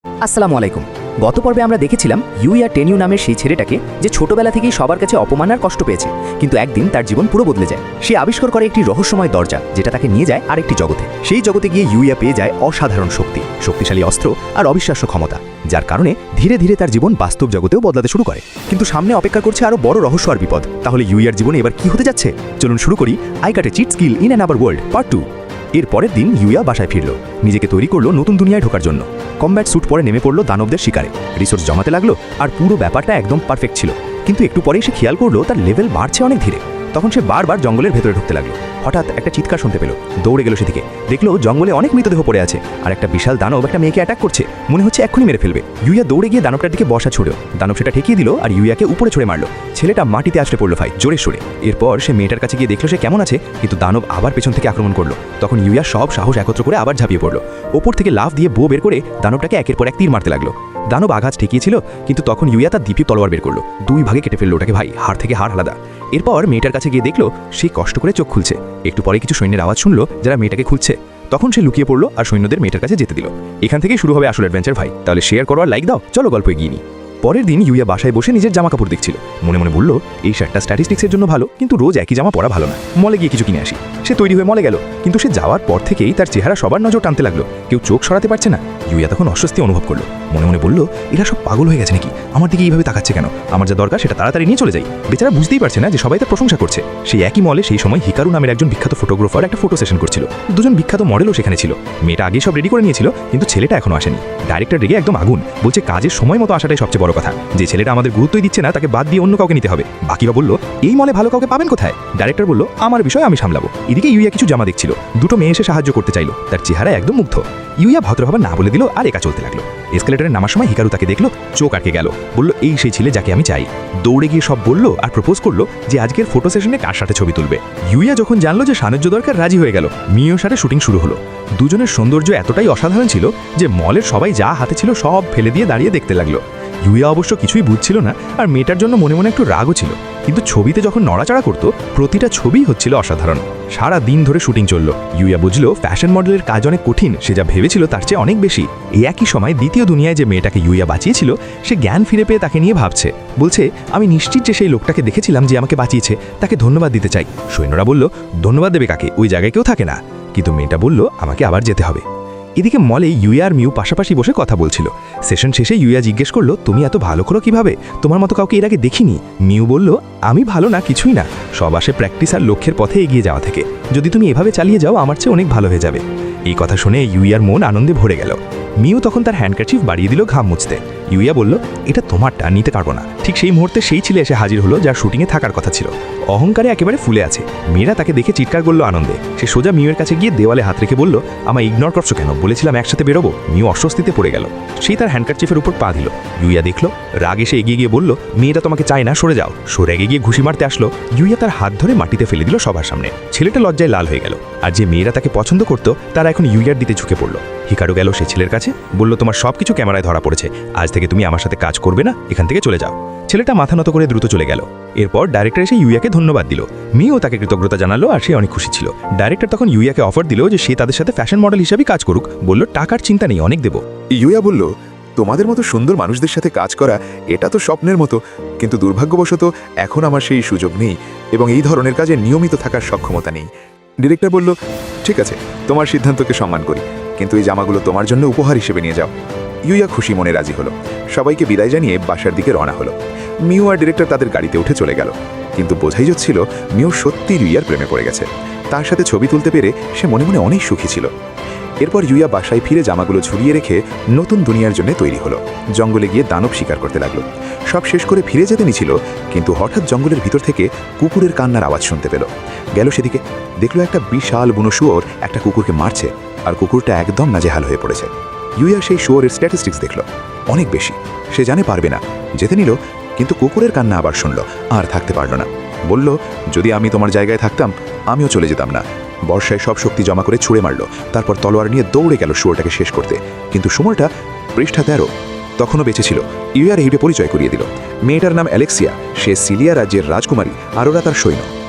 আসসালামু আলাইকুম। গত পর্বে আমরা দেখেছিলাম ইউইয়া টেনিউ নামের সেই ছেলেটাকে যে ছোটবেলা থেকেই সবার কাছে অপমান আর কষ্ট পেয়েছে, কিন্তু একদিন তার জীবন পুরো বদলে যায়। সে আবিষ্কার করে একটি রহস্যময় দরজা, যেটা তাকে নিয়ে যায় আরেকটি জগতে। সেই জগতে গিয়ে ইউইয়া পেয়ে যায় অসাধারণ শক্তি, শক্তিশালী অস্ত্র আর অবিশ্বাস্য ক্ষমতা, যার কারণে ধীরে ধীরে তার জীবন বাস্তব জগতেও বদলাতে শুরু করে। কিন্তু সামনে অপেক্ষা করছে আরও বড় রহস্য আর বিপদ। তাহলে ইউইয়ার জীবনে এবার কি হতে যাচ্ছে? চলুন শুরু করি I got a cheat skill in another world part 2। এর পরের দিন ইউইয়া বাসায় ফিরল, নিজেকে তৈরি করলো নতুন দুনিয়ায় ঢোকার জন্য। কমব্যাট স্যুট পরে নেমে পড়লো দানবদের শিকারে, রিসোর্স জমাতে লাগলো, আর পুরো ব্যাপারটা একদম পারফেক্ট ছিল। কিন্তু একটু পরেই সে খেয়াল করলো তার লেভেল বাড়ছে অনেক ধীরে। তখন সে বারবার জঙ্গলের ভেতরে ঢুকতে লাগলো। হঠাৎ একটা চিৎকার শুনতে পেল, দৌড়ে গেল সেদিকে। দেখলো জঙ্গলে অনেক মৃতদেহ পড়ে আছে, আর একটা বিশাল দানব একটা মেয়েকে অ্যাটাক করছে, মনে হচ্ছে এক্ষুনি মেরে ফেলবে। ইউইয়া দৌড়ে গিয়ে দানবটার দিকে বসা ছুড়েও দানব সেটা ঠেকিয়ে দিল আর ইউইয়াকে উপরে ছুড়ে মারলো। ছেলেটা মাটিতে আসলে পড়লো ভাই জোরে সরে। এরপর সে মেয়েটার কাছে গিয়ে দেখলো সে কেমন আছে, কিন্তু দানব আবার পেছন থেকে আক্রমণ করলো। তখন ইউইয়া সব সাহস একত্র করে আবার ঝাঁপিয়ে পড়লো। ওপর থেকে লাফ দিয়ে বো বের করে দানবটাকে একের পর এক তীর মারতে লাগলো। দানব আঘাত ঠেকিয়েছিল, কিন্তু তখন ইউইয়া তার দ্বীপীয় তলোয়ার বের করলো, দুই ভাগে কেটে ফেললো ওটাকে ভাই, হাড় থেকে হাড় আলাদা। এরপর মেয়েটার কাছে গিয়ে দেখলো সে কষ্ট করে চোখ খুলছে। একটু পরে কিছু সৈন্যের আওয়াজ শুনলো যারা মেয়েটাকে খুঁজছে। তখন সে লুকিয়ে পড়লো আর সৈন্যদের মেয়েটার কাছে যেতে দিল। এখান থেকেই শুরু হবে আসল অ্যাডভেঞ্চার ভাই। তাহলে শেয়ার করো আর লাইক দাও। চলো গল্প এগিয়ে নিই। পরের দিন ইউইয়া বাসায় বসে নিজের জামা কাপড় দেখছিল। মনে মনে বলল, এই শার্টটা স্ট্যাটিস্টিক্সের জন্য ভালো, কিন্তু রোজ একই জামা পরা ভালো না। মলে গিয়ে কিছু কিনে আসি। সে তৈরি হয়ে মলে গেল, কিন্তু সে যাওয়ার পর থেকেই তার চেহারা সবার নজর টানতে লাগলো। কেউ চোখ সরাতে পারছে না। ইউইয়া তখন অস্বস্তি অনুভব করলো। মনে মনে বলল, এরা সব পাগল হয়ে গেছে নাকি? আমার দিকে এইভাবে তাকাচ্ছে কেন? আমার যা দরকার সেটা তাড়াতাড়ি নিয়ে চলে যাই। বেচারা বুঝতেই পারছে না যে সবাই তার প্রশংসা করছে। সেই একই মলে সেই সময় হিকারু নামের একজন বিখ্যাত ফটোগ্রাফার একটা ফটো সেশন করছিল। দুজন বিখ্যাত মডেলও সেখানে ছিল। মেয়েটা আগে সব রেডি করে নিয়েছিল, কিন্তু ছেলেটা এখনো আসেনি। ডাইরেক্টর রেগে একদম আগুন, বলছে কাজের সময় মতো আসাটাই সবচেয়ে বড় কথা। যে ছেলেটা আমাদের গুরুত্বই দিচ্ছে না তাকে বাদ দিয়ে অন্য কাউকে নিতে হবে। বাকিরা বলল, এই মলে ভালো কাউকে পাবেন কোথায়? ডাইরেক্টর বলল, আমার বিষয় আমি সামলাবো। এদিকে ইউইয়া কিছু জামা দেখছিল। দুটো মেয়ে এসে সাহায্য করতে চাইলো। তার চেহারা একদম মুগ্ধ। ইউইয়া ভদ্রভাবে না বলে দিল আর একা চলতে লাগলো। এসকেলেটরে নামার সময় হিকারু তাকে দেখলো, চোখ আটকে গেল। বলল, এই সেই ছেলে যাকে আমি চাই। দৌড়ে গিয়ে সব বলল আর প্রপোজ করলো যে আজকের ফটো সেশনে কার সাথে ছবি তুলবে। ইউইয়া যখন জানলো যে সাহায্য দরকার, রাজি হয়ে গেল। মিওর সাথে শুটিং শুরু হলো। দুজনের সৌন্দর্য এতটাই অসাধারণ ছিল যে মলের সবাই যা হাতে ছিল সব ফেলে দিয়ে দাঁড়িয়ে দেখতে লাগলো। ইউইয়া অবশ্য কিছুই বুঝছিল না, আর মেয়েটার জন্য মনে মনে একটু রাগও ছিল। কিন্তু ছবিতে যখন নড়াচড়া করতো প্রতিটা ছবিই হচ্ছিল অসাধারণ। সারা দিন ধরে শুটিং চলল। ইউইয়া বুঝলো ফ্যাশন মডেলের কাজ অনেক কঠিন, সে যা ভেবেছিল তার চেয়ে অনেক বেশি। এই একই সময় দ্বিতীয় দুনিয়ায় যে মেয়েটাকে ইউইয়া বাঁচিয়েছিল সে জ্ঞান ফিরে পেয়ে তাকে নিয়ে ভাবছে। বলছে, আমি নিশ্চিত যে সেই লোকটাকে দেখেছিলাম যে আমাকে বাঁচিয়েছে, তাকে ধন্যবাদ দিতে চাই। সৈন্যরা বলল, ধন্যবাদ দেবে কাকে? ওই জায়গায় কেউ থাকে না। কিন্তু মেয়েটা বলল, আমাকে আবার যেতে হবে। এদিকে মলে ইউইয়া আর মিউ পাশাপাশি বসে কথা বলছিল। সেশন শেষে ইউইয়া জিজ্ঞেস করলো, তুমি এত ভালো করো কিভাবে? তোমার মতো কাউকে এর আগে দেখিনি। মিউ বলল, আমি ভালো না কিছুই না, সব আসে প্র্যাকটিস আর লক্ষ্যের পথে এগিয়ে যাওয়া থেকে। যদি তুমি এভাবে চালিয়ে যাও আমার চেয়ে অনেক ভালো হয়ে যাবে। এই কথা শুনে ইউইয়ার মন আনন্দে ভরে গেল। মিউ তখন তার হ্যান্ডকারচিফ বাড়িয়ে দিল ঘাম মুছতে। ইউইয়া বলল, এটা তোমারটা, নিতে পারবো না। ঠিক সেই মুহূর্তে সেই ছেলে এসে হাজির হলো যার শুটিংয়ে থাকার কথা ছিল। অহংকারে একেবারে ফুলে আছে। মেয়েরা তাকে দেখে চিৎকার করলো আনন্দে। সে সোজা মিউয়ের কাছে গিয়ে দেওয়ালে হাত রেখে বলল, আমায় ইগনোর করছো কেন? বলেছিলাম একসাথে বেরোবো। মিউ অস্বস্তিতে পড়ে গেল। সেই তার হ্যান্ডকারচিফের উপর পা দিল। ইউইয়া দেখলো, রাগ এসে এগিয়ে গিয়ে বলল, মেয়েটা তোমাকে চায় না, সরে যাও। সরে এগিয়ে গিয়ে ঘুষি মারতে আসলো। ইউইয়া তার হাত ধরে মাটিতে ফেলে দিল সবার সামনে। ছেলেটা লজ্জায় লাল হয়ে গেল। আর যে মেয়েরা তাকে পছন্দ করতো তারা এখন ইউইয়ার দিতে ঝুঁকে পড়লো। হিকারু গেল সে ছেলের কাছে, বলল, তোমার সবকিছু ক্যামেরায় ধরা পড়েছে, আজ থেকে তুমি আমার সাথে কাজ করবে না, এখান থেকে চলে যাও। ছেলেটা মাথা নত করে দ্রুত চলে গেল। এরপর ডাইরেক্টর এসে ইউইয়াকে ধন্যবাদ দিল। মিও তাকে কৃতজ্ঞতা জানালো আর সে অনেক খুশি ছিল। ডাইরেক্টর তখন ইউইয়াকে অফার দিল যে সে তাদের সাথে ফ্যাশন মডেল হিসেবে কাজ করুক। বলল, টাকার চিন্তা নেই, অনেক দেব। ইউইয়া বলল, তোমাদের মতো সুন্দর মানুষদের সাথে কাজ করা এটা তো স্বপ্নের মতো, কিন্তু দুর্ভাগ্যবশত এখন আমার সেই সুযোগ নেই এবং এই ধরনের কাজে নিয়মিত থাকার সক্ষমতা নেই। ডিরেক্টর বলল, ঠিক আছে, তোমার সিদ্ধান্তকে সম্মান করি, কিন্তু এই জামাগুলো তোমার জন্য উপহার হিসেবে নিয়ে যাও। ইউইয়া খুশি মনে রাজি হলো। সবাইকে বিদায় জানিয়ে বাসার দিকে রওনা হলো। মিউ আর ডিরেক্টর তাদের গাড়িতে উঠে চলে গেল। কিন্তু বোঝাই যাচ্ছিল মিউ সত্যি ইউইয়ার প্রেমে পড়ে গেছে। তার সাথে ছবি তুলতে পেরে সে মনে মনে অনেক সুখী ছিল। এরপর ইউইয়া বাসায় ফিরে জামাগুলো ঝুলিয়ে রেখে নতুন দুনিয়ার জন্য তৈরি হলো। জঙ্গলে গিয়ে দানব শিকার করতে লাগলো। সব শেষ করে ফিরে যেতে নিছিল, কিন্তু হঠাৎ জঙ্গলের ভিতর থেকে কুকুরের কান্নার আওয়াজ শুনতে পেল। গেল সেদিকে, দেখলো একটা বিশাল বুনো শুয়োর একটা কুকুরকে মারছে, আর কুকুরটা একদম নাজেহাল হয়ে পড়েছে। ইউইয়া সেই শুয়োরের স্ট্যাটিস্টিক্স দেখল, অনেক বেশি। সে জানে পারবে না, যেতে নিল, কিন্তু কুকুরের কান্না আবার শুনল, আর থাকতে পারল না। বলল, যদি আমি তোমার জায়গায় থাকতাম আমিও চলে যেতাম না। বর্ষায় সব শক্তি জমা করে ছুঁড়ে মারল। তারপর তলোয়ার নিয়ে দৌড়ে গেল শুয়োরটাকে শেষ করতে, কিন্তু সময়টা পৃষ্ঠা 13 তখনও বেঁচে ছিল। ইউইয়ার হিপে পরিচয় করিয়ে দিল। মেয়েটার নাম অ্যালেক্সিয়া, সে সিলিয়া রাজ্যের রাজকুমারী, আর ওরা তার সৈন্য।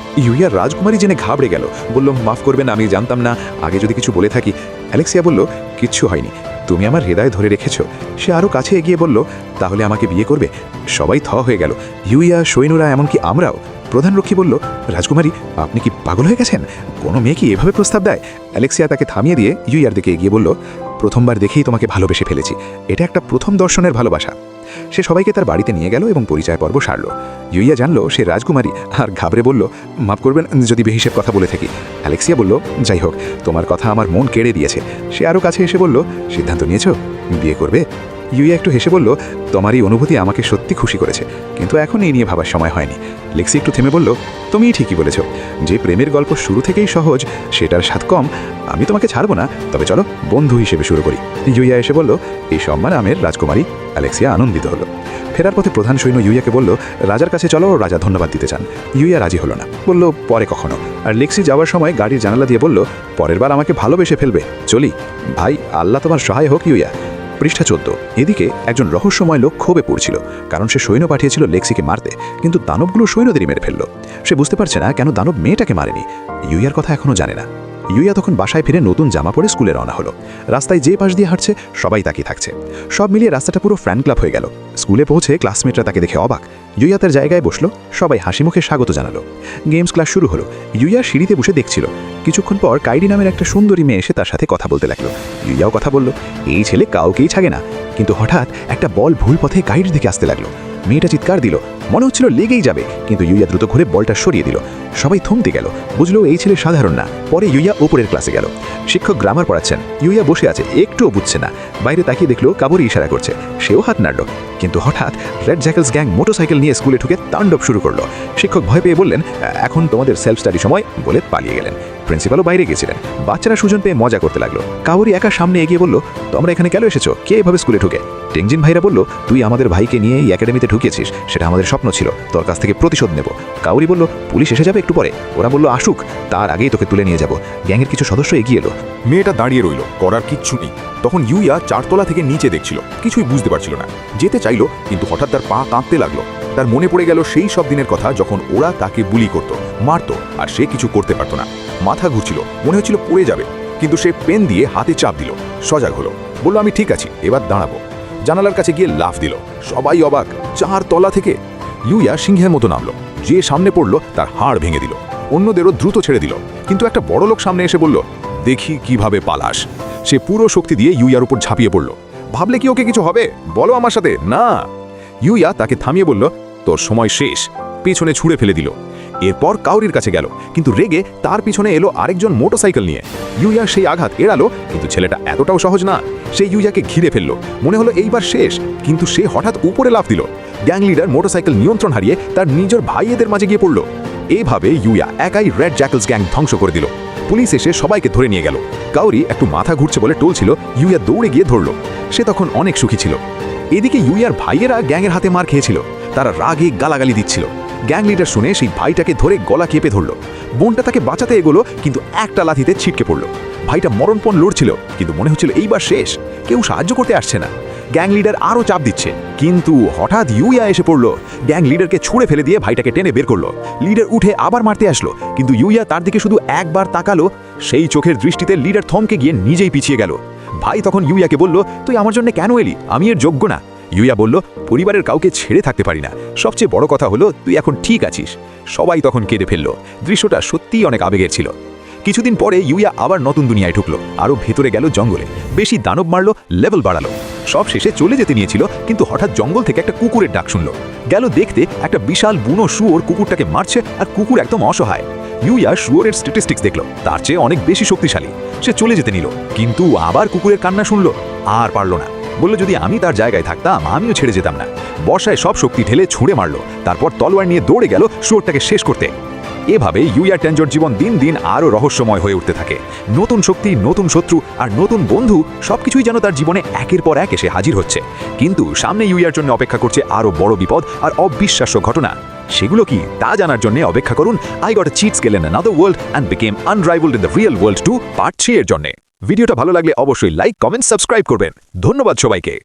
ইউইয়ার রাজকুমারী জেনে ঘাবড়ে গেল। বলল, মাফ করবেন, আমি জানতাম না, আগে যদি কিছু বলে থাকি। অ্যালেক্সিয়া বলল, কিচ্ছু হয়নি, তুমি আমার হৃদয় ধরে রেখেছ। সে আরও কাছে এগিয়ে বলল, তাহলে আমাকে বিয়ে করবে? সবাই থ হয়ে গেল, ইউইয়া, সৈন্যরা, এমনকি আমরাও। প্রধানরক্ষী বলল, রাজকুমারী, আপনি কি পাগল হয়ে গেছেন? কোনো মেয়ে কি এভাবে প্রস্তাব দেয়? অ্যালেক্সিয়া তাকে থামিয়ে দিয়ে ইউইয়ার দিকে এগিয়ে বলল, প্রথমবার দেখেই তোমাকে ভালোবেসে ফেলেছি। এটা একটা প্রথম দর্শনের ভালোবাসা। সে সবাইকে তার বাড়িতে নিয়ে গেল এবং পরিচয় পর্ব সারল। ইউইয়া জানল সে রাজকুমারী, আর ঘাবড়ে বলল, মাফ করবেন যদি বেহিসেব কথা বলে থাকি। অ্যালেক্সিয়া বলল, যাই হোক, তোমার কথা আমার মন কেড়ে দিয়েছে। সে আরও কাছে এসে বলল, সিদ্ধান্ত নিয়েছ? বিয়ে করবে? ইউইয়া একটু হেসে বলল, তোমার এই অনুভূতি আমাকে সত্যি খুশি করেছে, কিন্তু এখন এই নিয়ে ভাবার সময় হয়নি। লেক্সি একটু থেমে বলল, তুমিই ঠিকই বলেছ। যে প্রেমের গল্প শুরু থেকেই সহজ, সেটার স্বাদ কম। আমি তোমাকে ছাড়বো না, তবে চলো বন্ধু হিসেবে শুরু করি। ইউইয়া এসে বলল, এই সম্মান আমের রাজকুমারী। অ্যালেক্সিয়া আনন্দিত হলো। ফেরার পথে প্রধান সৈন্য ইউইয়াকে বলল, রাজার কাছে চলো, রাজা ধন্যবাদ দিতে চান। ইউইয়া রাজি হলো না, বলল, পরে কখনো। আর লেক্সি যাওয়ার সময় গাড়ির জানালা দিয়ে বলল, পরের বার আমাকে ভালোবেসে ফেলবে, চলি। ভাই, আল্লাহ তোমার সহায় হোক ইউইয়া। পৃষ্ঠা 14। এদিকে একজন রহস্যময় লোক ক্ষোভে পড়ছিল, কারণ সে সৈন্য পাঠিয়েছিল লেক্সিকে মারতে, কিন্তু দানবগুলো সৈন্যদেরই মেরে ফেলল। সে বুঝতে পারছে না কেন দানব মেয়েটাকে মারেনি। ইউইয়ার কথা এখনও জানে না। ইউইয়া তখন বাসায় ফিরে নতুন জামা পরে স্কুলে রওনা হলো। রাস্তায় যে পাশ দিয়ে হাঁটছে সবাই তাকিয়ে থাকছে। সব মিলিয়ে রাস্তাটা পুরো ফ্যান ক্লাব হয়ে গেল। স্কুলে পৌঁছে ক্লাসমেটরা তাকে দেখে অবাক। ইউইয়া তার জায়গায় বসলো, সবাই হাসি মুখে স্বাগত জানালো। গেমস ক্লাস শুরু হলো। ইউইয়া সিঁড়িতে বসে দেখছিল। কিছুক্ষণ পর কাইরি নামের একটা সুন্দরী মেয়ে এসে তার সাথে কথা বলতে লাগলো। ইউইয়াও কথা বলল। এই ছেলে কাউকেই ছাগে না। কিন্তু হঠাৎ একটা বল ভুল পথে কাইরির দিকে আসতে লাগলো। মেয়েটা চিৎকার দিল, মনে হচ্ছিল লেগেই যাবে, কিন্তু ইউইয়া দ্রুত ঘুরে বলটা সরিয়ে দিল। সবাই থমতে গেল, বুঝলো এই ছেলে সাধারণ না। পরে ইউইয়া ওপরের ক্লাসে গেল। শিক্ষক গ্রামার পড়াচ্ছেন। ইউইয়া বসে আছে, একটুও বুঝছে না। বাইরে তাকিয়ে দেখলো কাবুরি ইশারা করছে। সেও হাত নাড়ল। কিন্তু হঠাৎ রেড জ্যাকেলস গ্যাং মোটরসাইকেল নিয়ে স্কুলে ঢুকে তাণ্ডব শুরু করলো। শিক্ষক ভয় পেয়ে বললেন, এখন তোমাদের সেলফ স্টাডি সময়, বলে পালিয়ে গেলেন। প্রিন্সিপালও বাইরে গেছিলেন। বাচ্চারা সুজন পেয়ে মজা করতে লাগলো। কাবুরি একা সামনে এগিয়ে বলল, তোমরা এখানে কেন এসেছো? কে এভাবে স্কুলে ঢুকে? টেংজিন ভাইরা বলল, তুই আমাদের ভাইকে নিয়ে এই একাডেমিতে ঢুকিয়েছিস, সেটা আমাদের স্বপ্ন ছিল, তোর কাছ থেকে প্রতিশোধ নেব। কাউরি বলল, পুলিশ এসে যাবে একটু পরে। ওরা বলল, আসুক, তার আগেই তোকে তুলে নিয়ে যাব। গ্যাংয়ের কিছু সদস্য এগিয়ে এলো। মেয়েটা দাঁড়িয়ে রইল, করার কিচ্ছু নেই। তখন ইউইয়া 4 তলা থেকে নিচে দেখছিল, কিছুই বুঝতে পারছিল না। যেতে চাইল, কিন্তু হঠাৎ তার পা কাঁপতে লাগলো। তার মনে পড়ে গেল সেই সব দিনের কথা, যখন ওরা তাকে বুলি করত, মারত, আর সে কিছু করতে পারত না। মাথা ঘুরছিল, মনে হচ্ছিল পড়ে যাবে। কিন্তু সে পেন দিয়ে হাতে চাপ দিল, সজাগ হলো, বলল, আমি ঠিক আছি, এবার দাঁড়াবো। জানালার কাছে গিয়ে লাফ দিল। সবাই অবাক, 4 তলা থেকে। ইউইয়া সিংহের মতো নামলো। যে সামনে পড়লো তার হাড় ভেঙে দিল। অন্যদেরও দ্রুত ছেড়ে দিল। কিন্তু একটা বড় লোক সামনে এসে বলল, দেখি কিভাবে পালাস। সে পুরো শক্তি দিয়ে ইউইয়ার উপর ঝাঁপিয়ে পড়ল। ভাবলে কি ওকে কিছু হবে? বলো আমার সাথে। না। ইউইয়া তাকে থামিয়ে বলল, তোর সময় শেষ। পিছনে ছুঁড়ে ফেলে দিল। এরপর কাউরির কাছে গেল, কিন্তু রেগে তার পিছনে এলো আরেকজন মোটরসাইকেল নিয়ে। ইউইয়া সেই আঘাত এড়ালো, কিন্তু ছেলেটা এতটাও সহজ না। সে ইউইয়াকে ঘিরে ফেলল। মনে হলো এইবার শেষ, কিন্তু সে হঠাৎ উপরে লাফ দিল। গ্যাং লিডার মোটরসাইকেল নিয়ন্ত্রণ হারিয়ে তার নিজের ভাইয়েদের মাঝে গিয়ে পড়ল। এইভাবে ইউইয়া একাই রেড জ্যাকেলস গ্যাং ধ্বংস করে দিল। পুলিশ এসে সবাইকে ধরে নিয়ে গেল। কাউরি একটু মাথা ঘুরছে বলে টলছিল। ইউইয়া দৌড়ে গিয়ে ধরল। সে তখন অনেক সুখী ছিল। এদিকে ইউইয়ার ভাইয়েরা গ্যাংয়ের হাতে মার খেয়েছিল। তারা রাগে গালাগালি দিচ্ছিল। গ্যাং লিডার শুনে সেই ভাইটাকে ধরে গলা কেঁপে ধরল। বোনটা তাকে বাঁচাতে এগোলো, কিন্তু একটা লাথিতে ছিটকে পড়ল। ভাইটা মরণপণ লড়ছিল, কিন্তু মনে হচ্ছিল এইবার শেষ, কেউ সাহায্য করতে আসছে না। গ্যাং লিডার আরও চাপ দিচ্ছে, কিন্তু হঠাৎ ইউইয়া এসে পড়ল। গ্যাং লিডারকে ছুঁড়ে ফেলে দিয়ে ভাইটাকে টেনে বের করলো। লিডার উঠে আবার মারতে আসলো, কিন্তু ইউইয়া তার দিকে শুধু একবার তাকালো। সেই চোখের দৃষ্টিতে লিডার থমকে গিয়ে নিজেই পিছিয়ে গেল। ভাই তখন ইউইয়াকে বলল, তুই আমার জন্য কেন এলি? আমি এর যোগ্য না। ইউইয়া বলল, পরিবারের কাউকে ছেড়ে থাকতে পারি না। সবচেয়ে বড় কথা হলো তুই এখন ঠিক আছিস। সবাই তখন কেঁদে ফেলল। দৃশ্যটা সত্যিই অনেক আবেগের ছিল। কিছুদিন পরে ইউইয়া আবার নতুন দুনিয়ায় ঢুকলো। আরও ভেতরে গেল জঙ্গলে, বেশি দানব মারলো, লেভেল বাড়ালো। সব শেষে চলে যেতে নিয়েছিল, কিন্তু হঠাৎ জঙ্গল থেকে একটা কুকুরের ডাক শুনল। গেল দেখতে, একটা বিশাল বুনো শুয়োর কুকুরটাকে মারছে, আর কুকুর একদম অসহায়। ইউইয়া শুয়োরের স্ট্যাটিস্টিক্স দেখল, তার চেয়ে অনেক বেশি শক্তিশালী। সে চলে যেতে নিল, কিন্তু আবার কুকুরের কান্না শুনল। আর পারল না। বলল, যদি আমি তার জায়গায় থাকতাম আমিও ছেড়ে যেতাম না। বর্ষায় সব শক্তি ঢেলে ছুঁড়ে মারল। তারপর তলোয়ার নিয়ে দৌড়ে গেল শুয়োরটাকে শেষ করতে। এভাবে ইউইয়া টেনজোর জীবন দিন দিন আরও রহস্যময় হয়ে উঠতে থাকে। নতুন শক্তি, নতুন শত্রু আর নতুন বন্ধু, সবকিছুই যেন তার জীবনে একের পর এক এসে হাজির হচ্ছে। কিন্তু সামনে ইউইয়ার জন্য অপেক্ষা করছে আরও বড় বিপদ আর অবিশ্বাস্য ঘটনা। সেগুলো কি তা জানার জন্য অপেক্ষা করুন I got a cheat skill in another world and became unrivalled in the real world 2 part 3 এর জন্য। ভিডিওটা ভালো লাগলে অবশ্যই লাইক, কমেন্ট, সাবস্ক্রাইব করবেন। ধন্যবাদ সবাইকে।